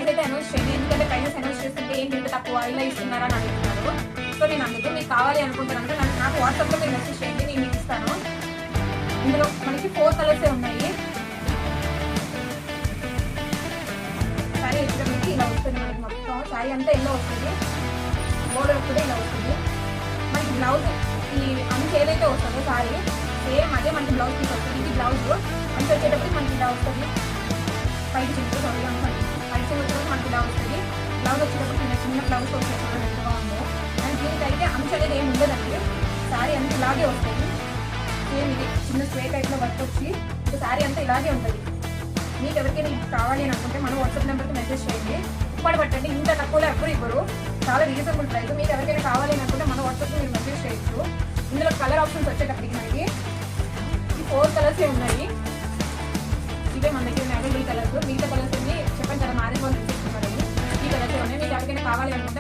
Price అయితే announce చేయండి, ఎందుకంటే ప్రైజెస్ అనౌన్స్ చేస్తుంటే ఏంటి ఇంత తక్కువ ఇలా ఇస్తున్నారా అని అడుగుతున్నారు. సో నేను అందుకు మీకు కావాలి అనుకుంటున్నాను, నాకు వాట్సాప్లో మీరు మెసేజ్ చేయండి, నేను మీకు ఇస్తాను. ఇందులో మనకి 4 కలర్సే ఉన్నాయి. శారీ వచ్చేటప్పటికి ఇలా వస్తుంది మనకి మొత్తం. శారీ అంతా ఎల్లో వస్తుంది, బోర్డర్ కూడా ఇలా వస్తుంది. మనకి బ్లౌజ్ ఈ అంచు ఏదైతే వస్తుందో శారీ సేమ్ అదే మనకి బ్లౌజ్ పీస్ వస్తుంది. ఇది బ్లౌజ్ అంచు వచ్చేటప్పటికి మనకి ఇలా వస్తుంది. పైకి చిన్న సారీ అనుకోండి, పైకి వచ్చేటప్పుడు మనకి ఇలా వస్తుంది. బ్లౌజ్ వచ్చేటప్పుడు చిన్న బ్లౌజ్ వచ్చేటప్పుడు ఎంతగా ఉందో. అండ్ దీనికి అయితే అంచు అనేది ఏమి ఉండదండి, శారీ అంతా ఇలాగే వస్తుంది. సేమ్ ఇది చిన్న స్క్వే టైప్లో వర్క్ వచ్చి ఇది శారీ అంతా ఇలాగే ఉంటుంది. మీకు ఎవరికైనా ఇది కావాలి అని అనుకుంటే మనం వాట్సాప్ నెంబర్కి మెసేజ్ చేయండి. ఇప్పటి పట్టండి, ఇంత తక్కువలో ఎప్పుడు ఇవ్వరు, చాలా రీజనబుల్ ప్రైస్. మీకు ఎవరికైనా కావాలి అని అనుకుంటే మన వాట్సాప్లో మీరు మెసేజ్ చేయొచ్చు. ఇందులో కలర్ ఆప్షన్స్ వచ్చేటప్పటికి మనకి ఈ 4 కలర్సే ఉన్నాయి. ఇవే మన దగ్గర అవైలబుల్ కలర్స్. మిగతా కలర్స్ అన్ని చెప్పండి కదా, మ్యారేజ్ వాళ్ళు తీసుకున్నారని. ఈ కలర్సే ఉన్నాయి. మీకు ఎవరికైనా కావాలి అనుకుంటే